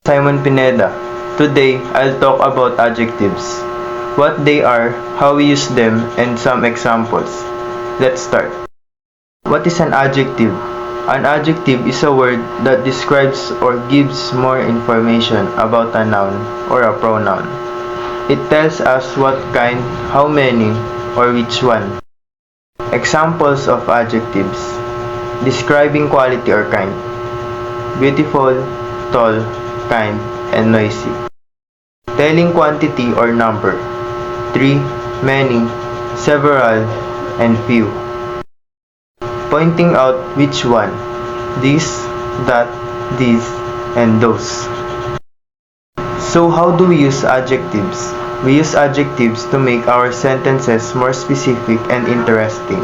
Simon Pineda. Today, I'll talk about adjectives, what they are, how we use them, and some examples. Let's start. What is an adjective? An adjective is a word that describes or gives more information about a noun or a pronoun. It tells us what kind, how many, or which one. Examples of adjectives: describing quality or kind: beautiful, tall, kind, and noisy. Telling quantity or number: 3, many, several, and few. Pointing out which one: this, that, these, and those. So how do we use adjectives? We use adjectives to make our sentences more specific and interesting.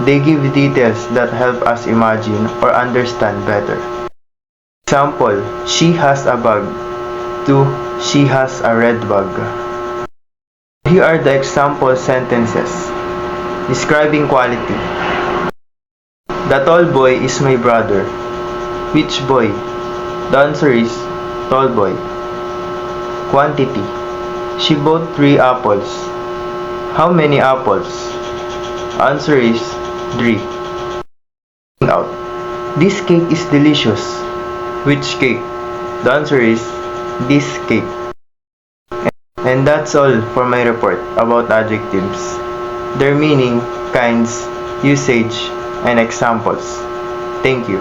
They give details that help us imagine or understand better. Example: she has a bag. 2. She has a red bag. Here are the example sentences. Describing quality: the tall boy is my brother. Which boy? The answer is tall boy. Quantity: she bought 3 apples. How many apples? Answer is 3. Out: this cake is delicious. Which cake? The answer is this cake. And that's all for my report about adjectives, their meaning, kinds, usage, and examples. Thank you.